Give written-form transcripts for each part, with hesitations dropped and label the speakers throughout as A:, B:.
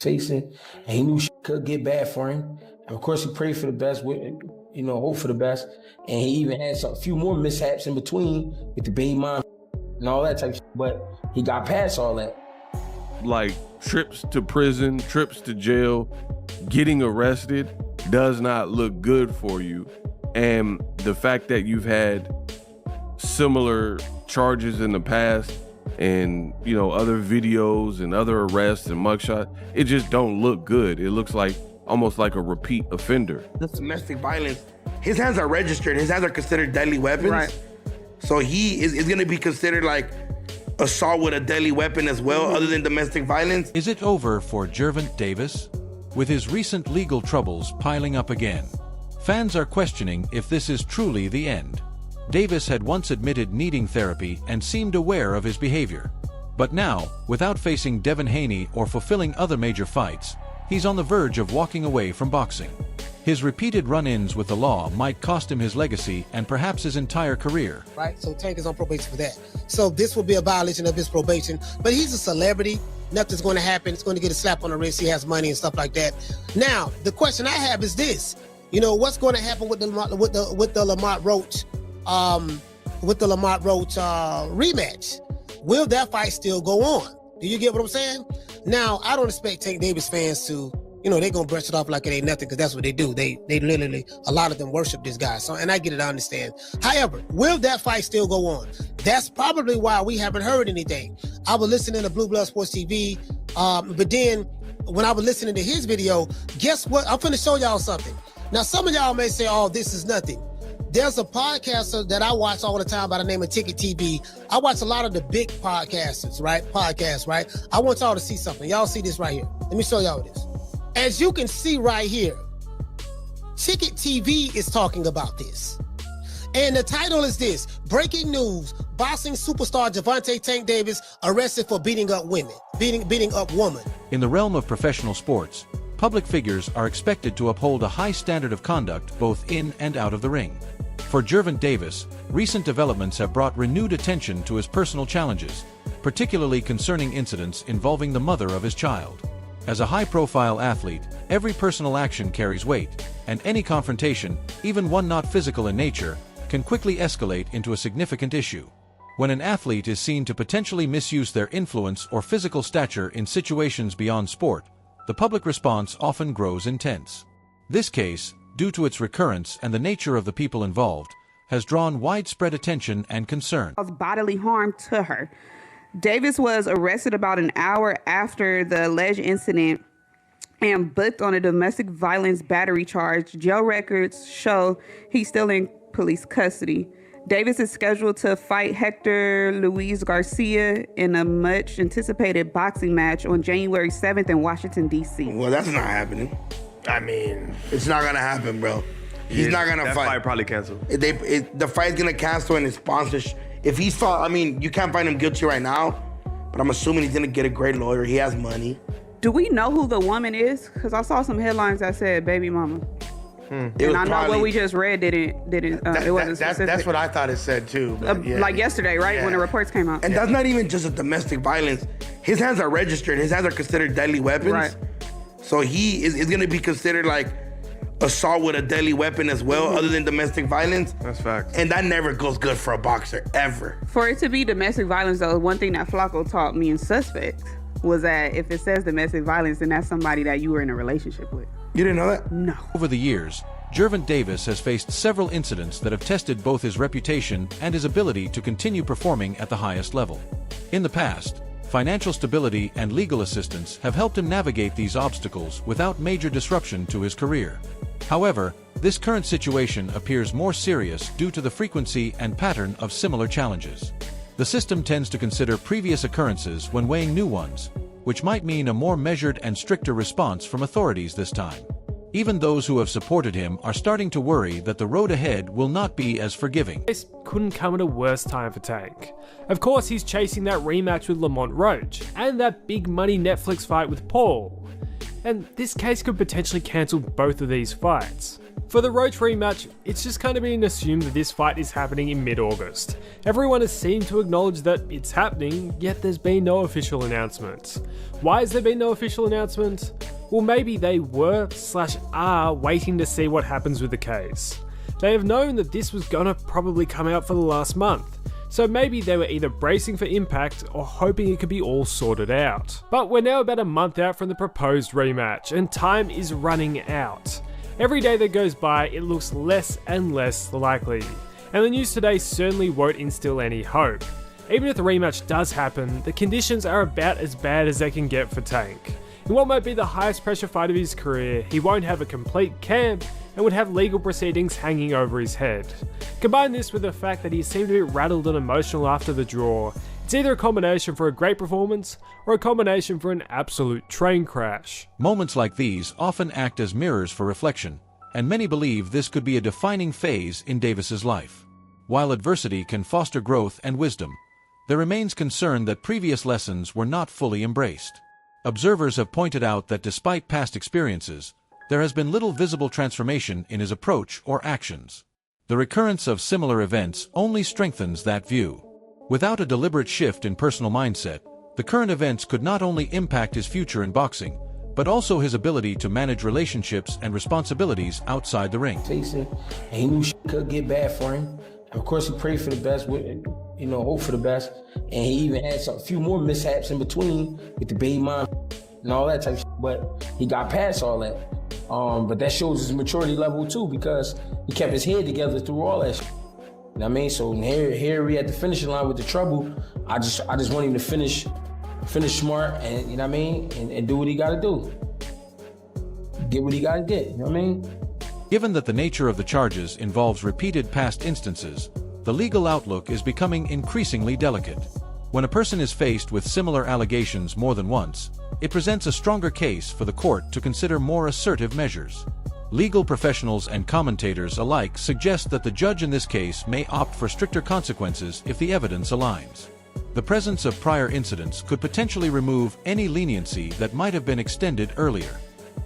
A: facing, and he knew shit could get bad for him. And of course, he prayed for the best, hope for the best. And he even had a few more mishaps in between with the baby mom and all that type of shit. But he got past all that.
B: Like trips to prison, trips to jail, getting arrested does not look good for you. And the fact that you've had similar charges in the past and, other videos and other arrests and mugshots, it just don't look good. It looks like almost like a repeat offender.
C: This domestic violence, his hands are registered. His hands are considered deadly weapons. Right. So he is going to be considered like assault with a deadly weapon as well, other than domestic violence.
D: Is it over for Gervonta Davis? With his recent legal troubles piling up again, fans are questioning if this is truly the end. Davis had once admitted needing therapy and seemed aware of his behavior. But now, without facing Devin Haney or fulfilling other major fights, he's on the verge of walking away from boxing. His repeated run-ins with the law might cost him his legacy and perhaps his entire career.
E: Right, so Tank is on probation for that. So this will be a violation of his probation, but he's a celebrity. Nothing's going to happen. It's going to get a slap on the wrist. He has money and stuff like that. Now, the question I have is this: what's going to happen with the Lamont Roach, rematch? Will that fight still go on? Do you get what I'm saying? Now, I don't expect Tank Davis fans to, they're going to brush it off like it ain't nothing, because that's what they do. They literally, a lot of them worship this guy. So, and I get it, I understand. However, will that fight still go on? That's probably why we haven't heard anything. I was listening to Blue Blood Sports TV, but then when I was listening to his video, guess what? I'm finna show y'all something. Now, some of y'all may say, oh, this is nothing. There's a podcaster that I watch all the time by the name of Ticket TV. I watch a lot of the big podcasters, right? I want y'all to see something. Y'all see this right here. Let me show y'all this. As you can see right here, Ticket TV is talking about this. And the title is this: Breaking News, Boxing Superstar Gervonta Tank Davis arrested for beating up women.
D: In the realm of professional sports, public figures are expected to uphold a high standard of conduct both in and out of the ring. For Gervonta Davis, recent developments have brought renewed attention to his personal challenges, particularly concerning incidents involving the mother of his child. As a high-profile athlete, every personal action carries weight, and any confrontation, even one not physical in nature, can quickly escalate into a significant issue. When an athlete is seen to potentially misuse their influence or physical stature in situations beyond sport, the public response often grows intense. This case, due to its recurrence and the nature of the people involved, has drawn widespread attention and concern.
F: Bodily harm to her. Davis was arrested about an hour after the alleged incident and booked on a domestic violence battery charge. Jail records show he's still in police custody. Davis is scheduled to fight Hector Luis Garcia in a much anticipated boxing match on January 7th in Washington, D.C.
C: Well, that's not happening. I mean, it's not gonna happen, bro. He's not gonna fight.
G: That fight probably canceled.
C: The fight's gonna cancel, and his sponsors. If he's fought, I mean, you can't find him guilty right now, but I'm assuming he's gonna get a great lawyer. He has money.
F: Do we know who the woman is? Because I saw some headlines that said baby mama. And I know what we just read it wasn't specific.
H: That's what I thought it said too.
F: Like yesterday, right? Yeah. When the reports came out.
C: And that's not even just a domestic violence. His hands are registered. His hands are considered deadly weapons. Right. So he is going to be considered like assault with a deadly weapon as well, other than domestic violence.
G: That's facts.
C: And that never goes good for a boxer, ever.
F: For it to be domestic violence, though, one thing that Flacco taught me in Suspect was that if it says domestic violence, then that's somebody that you were in a relationship with.
C: You didn't know that?
F: No.
D: Over the years, Gervonta Davis has faced several incidents that have tested both his reputation and his ability to continue performing at the highest level. In the past, financial stability and legal assistance have helped him navigate these obstacles without major disruption to his career. However, this current situation appears more serious due to the frequency and pattern of similar challenges. The system tends to consider previous occurrences when weighing new ones, which might mean a more measured and stricter response from authorities this time. Even those who have supported him are starting to worry that the road ahead will not be as forgiving.
I: This couldn't come at a worse time for Tank. Of course, he's chasing that rematch with Lamont Roach, and that big money Netflix fight with Paul. And this case could potentially cancel both of these fights. For the Roach rematch, it's just kind of being assumed that this fight is happening in mid-August. Everyone has seemed to acknowledge that it's happening, yet there's been no official announcement. Why has there been no official announcement? Well, maybe they were/are waiting to see what happens with the case. They have known that this was gonna probably come out for the last month, so maybe they were either bracing for impact or hoping it could be all sorted out. But we're now about a month out from the proposed rematch, and time is running out. Every day that goes by, it looks less and less likely, and the news today certainly won't instill any hope. Even if the rematch does happen, the conditions are about as bad as they can get for Tank. In what might be the highest pressure fight of his career, he won't have a complete camp and would have legal proceedings hanging over his head. Combine this with the fact that he seemed a bit rattled and emotional after the draw, it's either a combination for a great performance or a combination for an absolute train crash.
D: Moments like these often act as mirrors for reflection, and many believe this could be a defining phase in Davis's life. While adversity can foster growth and wisdom, there remains concern that previous lessons were not fully embraced. Observers have pointed out that despite past experiences, there has been little visible transformation in his approach or actions. The recurrence of similar events only strengthens that view. Without a deliberate shift in personal mindset, the current events could not only impact his future in boxing, but also his ability to manage relationships and responsibilities outside the ring.
A: And he knew shit could get bad for him. And of course, he prayed for the best, hope for the best. And he even had a few more mishaps in between with the baby mom and all that type of shit. But he got past all that. But that shows his maturity level too, because he kept his head together through all that shit. You know what I mean? So here we at the finishing line with the trouble. I just want him to finish smart, and you know what I mean, and do what he gotta do. Get what he gotta get, you know what I mean?
D: Given that the nature of the charges involves repeated past instances, the legal outlook is becoming increasingly delicate. When a person is faced with similar allegations more than once, it presents a stronger case for the court to consider more assertive measures. Legal professionals and commentators alike suggest that the judge in this case may opt for stricter consequences if the evidence aligns. The presence of prior incidents could potentially remove any leniency that might have been extended earlier.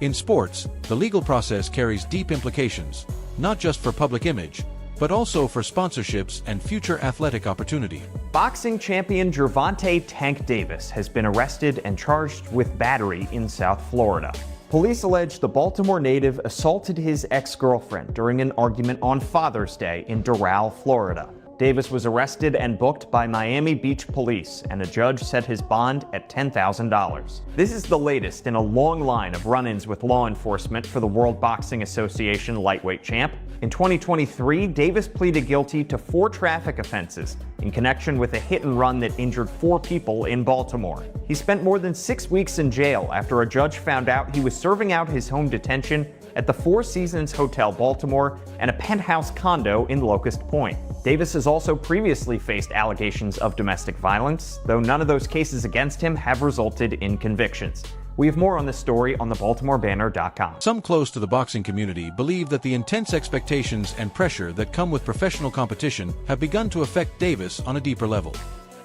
D: In sports, the legal process carries deep implications, not just for public image, but also for sponsorships and future athletic opportunity.
G: Boxing champion Gervonta "Tank" Davis has been arrested and charged with battery in South Florida. Police allege the Baltimore native assaulted his ex-girlfriend during an argument on Father's Day in Doral, Florida. Davis was arrested and booked by Miami Beach police, and a judge set his bond at $10,000. This is the latest in a long line of run-ins with law enforcement for the World Boxing Association lightweight champ. In 2023, Davis pleaded guilty to 4 traffic offenses in connection with a hit and run that injured 4 people in Baltimore. He spent more than 6 weeks in jail after a judge found out he was serving out his home detention at the Four Seasons Hotel Baltimore and a penthouse condo in Locust Point. Davis has also previously faced allegations of domestic violence, though none of those cases against him have resulted in convictions. We have more on this story on thebaltimorebanner.com.
D: Some close to the boxing community believe that the intense expectations and pressure that come with professional competition have begun to affect Davis on a deeper level.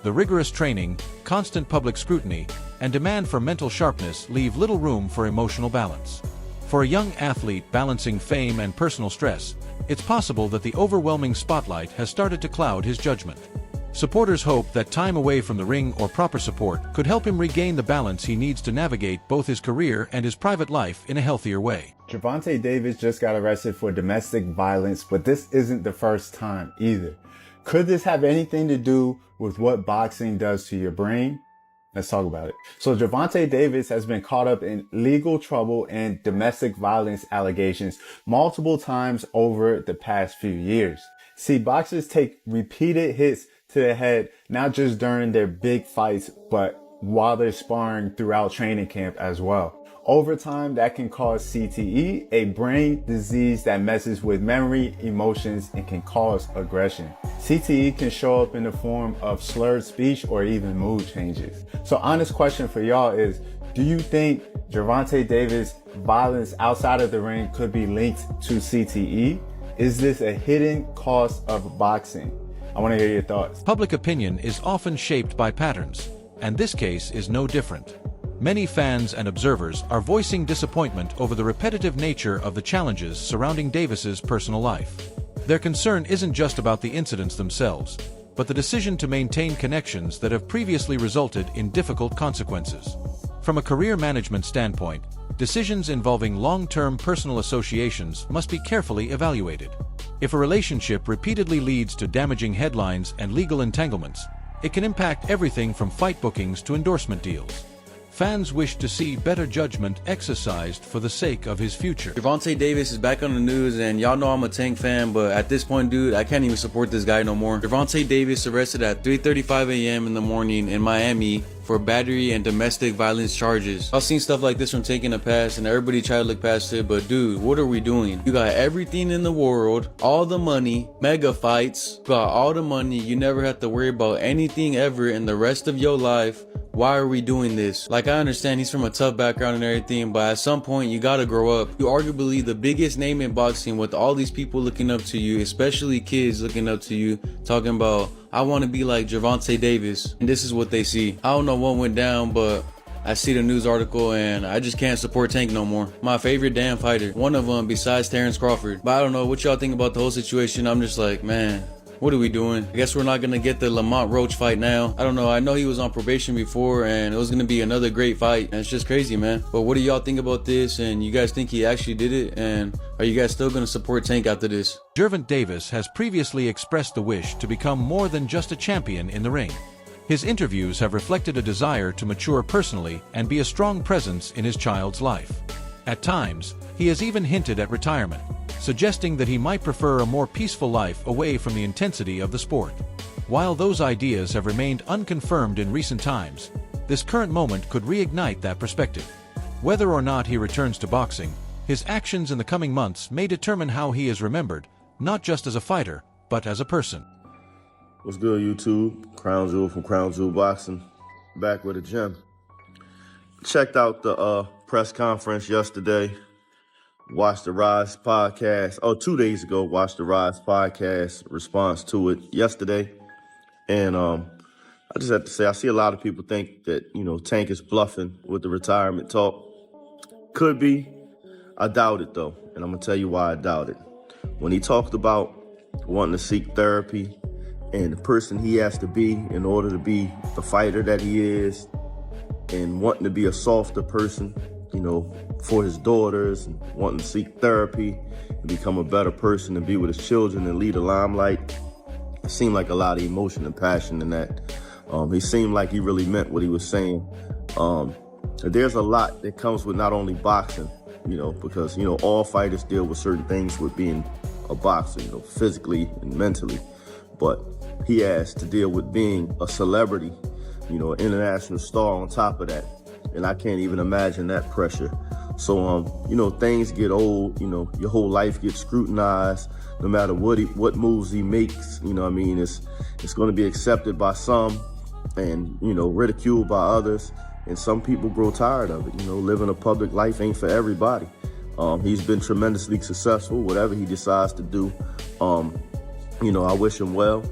D: The rigorous training, constant public scrutiny, and demand for mental sharpness leave little room for emotional balance. For a young athlete balancing fame and personal stress, it's possible that the overwhelming spotlight has started to cloud his judgment. Supporters hope that time away from the ring or proper support could help him regain the balance he needs to navigate both his career and his private life in a healthier way.
H: Gervonta Davis just got arrested for domestic violence, but this isn't the first time either. Could this have anything to do with what boxing does to your brain? Let's talk about it. So Gervonta Davis has been caught up in legal trouble and domestic violence allegations multiple times over the past few years. See, boxers take repeated hits to the head, not just during their big fights, but while they're sparring throughout training camp as well. Over time, that can cause CTE, a brain disease that messes with memory, emotions, and can cause aggression. CTE can show up in the form of slurred speech or even mood changes. So honest question for y'all is, do you think Gervonta Davis' violence outside of the ring could be linked to CTE? Is this a hidden cost of boxing? I want to hear your thoughts.
D: Public opinion is often shaped by patterns, and this case is no different. Many fans and observers are voicing disappointment over the repetitive nature of the challenges surrounding Davis's personal life. Their concern isn't just about the incidents themselves, but the decision to maintain connections that have previously resulted in difficult consequences. From a career management standpoint, decisions involving long-term personal associations must be carefully evaluated. If a relationship repeatedly leads to damaging headlines and legal entanglements, it can impact everything from fight bookings to endorsement deals. Fans wish to see better judgment exercised for the sake of his future.
J: Gervonta Davis is back on the news, and y'all know I'm a Tank fan, but at this point, dude, I can't even support this guy no more. Gervonta Davis arrested at 3:35 a.m. in the morning in Miami for battery and domestic violence charges. I've seen stuff like this from Tank in the past, and everybody try to look past it, but dude, what are we doing? You got everything in the world, all the money, mega fights, got all the money, you never have to worry about anything ever in the rest of your life. Why are we doing this? Like, I understand he's from a tough background and everything, but at some point you gotta grow up. You're arguably the biggest name in boxing with all these people looking up to you, especially kids looking up to you, talking about, I want to be like Gervonta Davis. And this is what they see. I don't know what went down, but I see the news article and I just can't support Tank no more. My favorite damn fighter. One of them besides Terrence Crawford. But I don't know what y'all think about the whole situation. I'm just like, man, what are we doing? I guess we're not going to get the Lamont Roach fight now. I don't know. I know he was on probation before and it was going to be another great fight. And it's just crazy, man. But what do y'all think about this? And you guys think he actually did it? And are you guys still going to support Tank after this?
D: Gervonta Davis has previously expressed the wish to become more than just a champion in the ring. His interviews have reflected a desire to mature personally and be a strong presence in his child's life. At times, he has even hinted at retirement, suggesting that he might prefer a more peaceful life away from the intensity of the sport. While those ideas have remained unconfirmed in recent times, this current moment could reignite that perspective. Whether or not he returns to boxing, his actions in the coming months may determine how he is remembered, not just as a fighter, but as a person.
K: What's good, YouTube? Crown Jewel from Crown Jewel Boxing, back with a gem. Checked out the press conference yesterday. Watched the Rise podcast. 2 days ago, watched the Rise podcast response to it yesterday. And I just have to say, I see a lot of people think that, Tank is bluffing with the retirement talk. Could be. I doubt it, though. And I'm going to tell you why I doubt it. When he talked about wanting to seek therapy and the person he has to be in order to be the fighter that he is and wanting to be a softer person, for his daughters and wanting to seek therapy and become a better person and be with his children and lead a limelight. It seemed like a lot of emotion and passion in that. He seemed like he really meant what he was saying. There's a lot that comes with not only boxing, because, all fighters deal with certain things with being a boxer, physically and mentally. But he has to deal with being a celebrity, an international star on top of that. And I can't even imagine that pressure. So, things get old, your whole life gets scrutinized, no matter what moves he makes, it's going to be accepted by some and, ridiculed by others. And some people grow tired of it. Living a public life ain't for everybody. He's been tremendously successful, whatever he decides to do. I wish him well.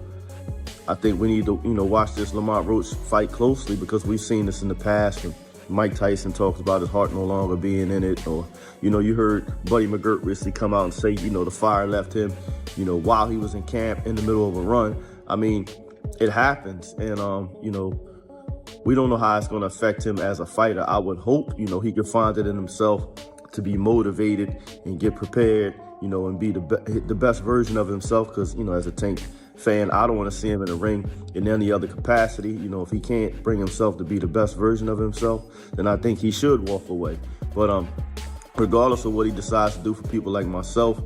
K: I think we need to, watch this Lamont Roach fight closely because we've seen this in the past. When Mike Tyson talks about his heart no longer being in it, or, you heard Buddy McGirt recently come out and say, the fire left him, while he was in camp in the middle of a run. I mean, it happens. And, we don't know how it's going to affect him as a fighter. I would hope, he can find it in himself to be motivated and get prepared, and be the best version of himself. Because, as a Tank fan, I don't want to see him in the ring in any other capacity. If he can't bring himself to be the best version of himself, then I think he should walk away. But regardless of what he decides to do for people like myself,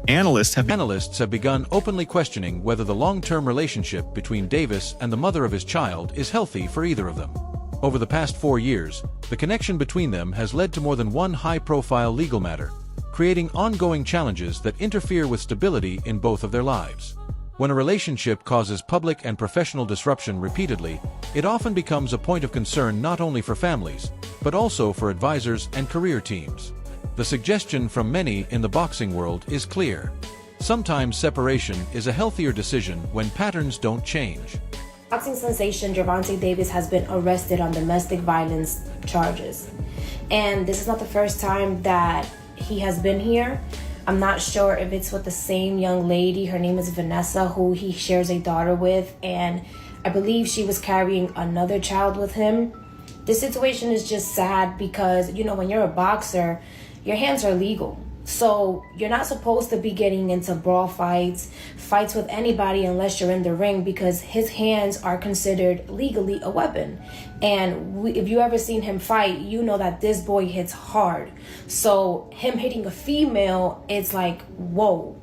D: Analysts have begun openly questioning whether the long-term relationship between Davis and the mother of his child is healthy for either of them. Over the past 4 years, the connection between them has led to more than one high-profile legal matter, creating ongoing challenges that interfere with stability in both of their lives. When a relationship causes public and professional disruption repeatedly, it often becomes a point of concern not only for families, but also for advisors and career teams. The suggestion from many in the boxing world is clear. Sometimes separation is a healthier decision when patterns don't change.
L: Boxing sensation Gervonta Davis has been arrested on domestic violence charges. And this is not the first time that he has been here. I'm not sure if it's with the same young lady. Her name is Vanessa, who he shares a daughter with. And I believe she was carrying another child with him. This situation is just sad because, you know, when you're a boxer, your hands are legal. So you're not supposed to be getting into brawl fights with anybody unless you're in the ring, because his hands are considered legally a weapon. And if you ever seen him fight, you know that this boy hits hard. So him hitting a female, it's like, whoa.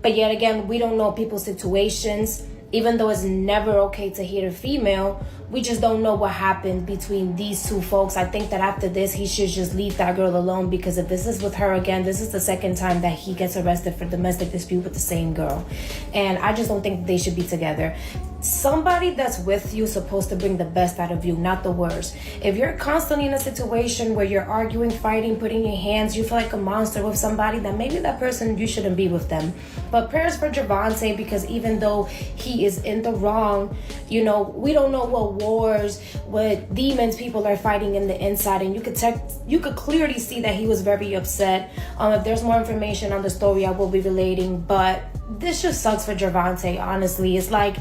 L: But yet again, we don't know people's situations. Even though it's never okay to hit a female, we just don't know what happened between these two folks. I think that after this, he should just leave that girl alone, because if this is with her again, this is the second time that he gets arrested for domestic dispute with the same girl. And I just don't think they should be together. Somebody that's with you is supposed to bring the best out of you, not the worst. If you're constantly in a situation where you're arguing, fighting, putting your hands, you feel like a monster with somebody, then maybe that person, you shouldn't be with them. But prayers for Gervonta, because even though he is in the wrong, you know, we don't know what wars, what demons people are fighting in the inside, and you could clearly see that he was very upset. If there's more information on the story, I will be relating, but this just sucks for Gervonta, honestly. It's like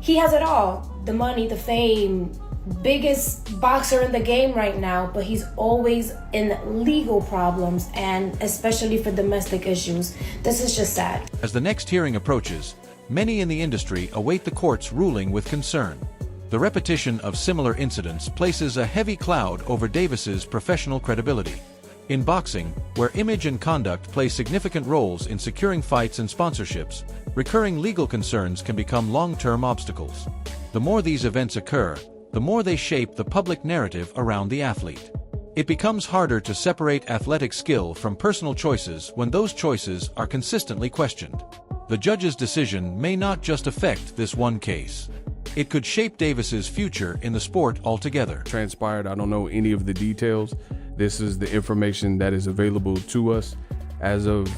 L: he has it all, the money, the fame, biggest boxer in the game right now, but he's always in legal problems, and especially for domestic issues. This is just sad.
D: As the next hearing approaches, many in the industry await the court's ruling with concern. The repetition of similar incidents places a heavy cloud over Davis's professional credibility. In boxing, where image and conduct play significant roles in securing fights and sponsorships, recurring legal concerns can become long-term obstacles. The more these events occur, the more they shape the public narrative around the athlete. It becomes harder to separate athletic skill from personal choices when those choices are consistently questioned. The judge's decision may not just affect this one case. It could shape Davis's future in the sport altogether.
B: Transpired, I don't know any of the details. This is the information that is available to us as of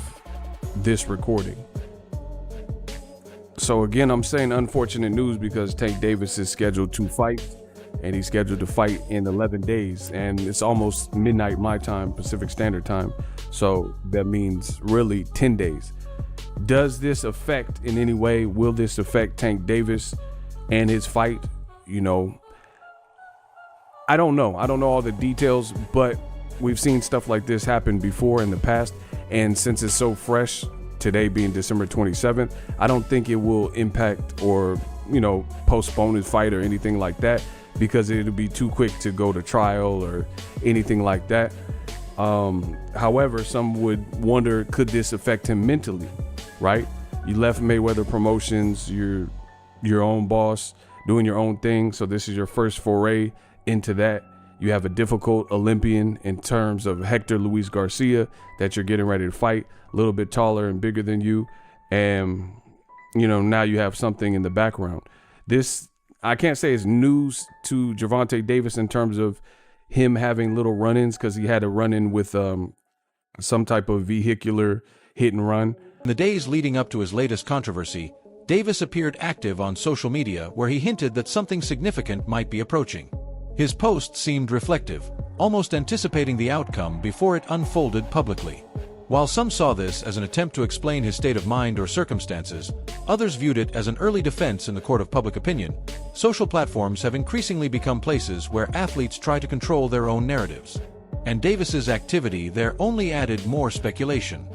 B: this recording. So again, I'm saying unfortunate news because Tank Davis is scheduled to fight, and he's scheduled to fight in 11 days, and it's almost midnight my time, Pacific Standard Time. So that means really 10 days. Does this affect in any way? Will this affect Tank Davis and his fight? You know, I don't know. I don't know all the details, but we've seen stuff like this happen before in the past. And since it's so fresh, today being December 27th, I don't think it will impact or, you know, postpone his fight or anything like that, because it'll be too quick to go to trial or anything like that. However, some would wonder, could this affect him mentally, right? You left Mayweather Promotions, you're your own boss, doing your own thing. So this is your first foray into that. You have a difficult Olympian in terms of Hector Luis Garcia that you're getting ready to fight, a little bit taller and bigger than you. And, you know, now you have something in the background. This, I can't say is news to Gervonta Davis in terms of him having little run-ins, because he had a run-in with some type of vehicular hit and run.
D: In the days leading up to his latest controversy, Davis appeared active on social media where he hinted that something significant might be approaching. His post seemed reflective, almost anticipating the outcome before it unfolded publicly. While some saw this as an attempt to explain his state of mind or circumstances, others viewed it as an early defense in the court of public opinion. Social platforms have increasingly become places where athletes try to control their own narratives. And Davis's activity there only added more speculation.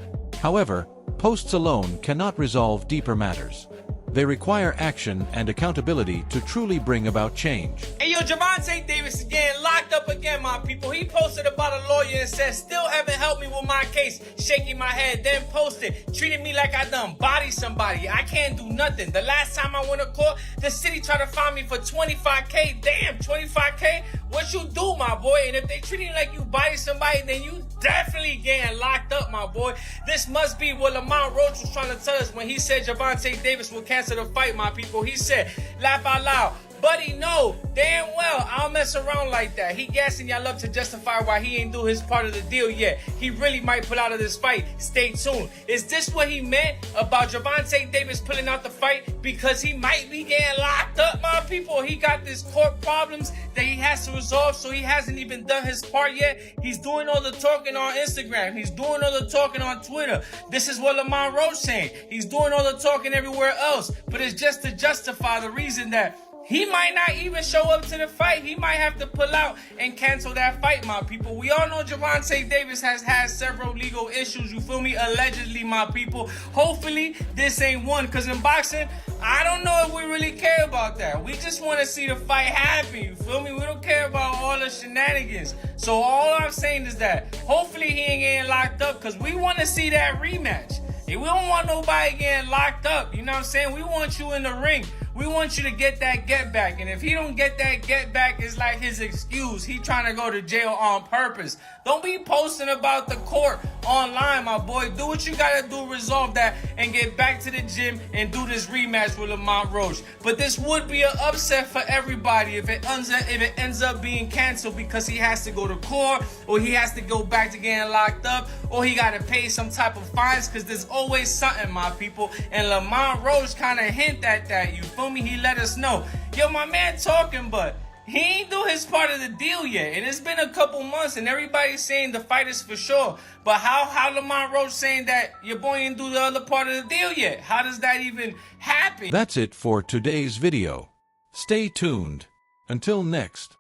D: However, posts alone cannot resolve deeper matters. They require action and accountability to truly bring about change.
M: Hey, yo, Gervonta Davis is getting locked up again, my people. He posted about a lawyer and said, still haven't helped me with my case. Shaking my head, then posted, treated me like I done bodied somebody. I can't do nothing. The last time I went to court, the city tried to fine me for $25K. Damn, $25K? What you do, my boy? And if they treat you like you bodied somebody, then you definitely getting locked up, my boy. This must be what Lamont Roach was trying to tell us when he said Gervonta Davis will cancel the fight, my people. He said, laugh out loud, Buddy, no, damn well, I don't mess around like that. He gassing y'all up to justify why he ain't do his part of the deal yet. He really might pull out of this fight. Stay tuned. Is this what he meant about Gervonta Davis pulling out the fight? Because he might be getting locked up, my people. He got this court problems that he has to resolve, so he hasn't even done his part yet. He's doing all the talking on Instagram. He's doing all the talking on Twitter. This is what Lamont Roach saying. He's doing all the talking everywhere else, but it's just to justify the reason that he might not even show up to the fight. He might have to pull out and cancel that fight, my people. We all know Gervonta Davis has had several legal issues, you feel me? Allegedly, my people. Hopefully, this ain't one, because in boxing, I don't know if we really care about that. We just want to see the fight happen, you feel me? We don't care about all the shenanigans. So all I'm saying is that hopefully he ain't getting locked up, because we want to see that rematch. And we don't want nobody getting locked up, you know what I'm saying? We want you in the ring. We want you to get that get back. And if he don't get that get back, it's like his excuse. He trying to go to jail on purpose. Don't be posting about the court online, my boy. Do what you got to do, resolve that, and get back to the gym and do this rematch with Lamont Roach. But this would be an upset for everybody if it ends up being canceled because he has to go to court, or he has to go back to getting locked up, or he got to pay some type of fines, because there's always something, my people. And Lamont Roach kind of hint at that, you feel me? He let us know, yo, my man talking, but he ain't do his part of the deal yet. And it's been a couple months and everybody's saying the fight is for sure. But how Lamont Roach saying that your boy ain't do the other part of the deal yet? How does that even happen?
D: That's it for today's video. Stay tuned. Until next.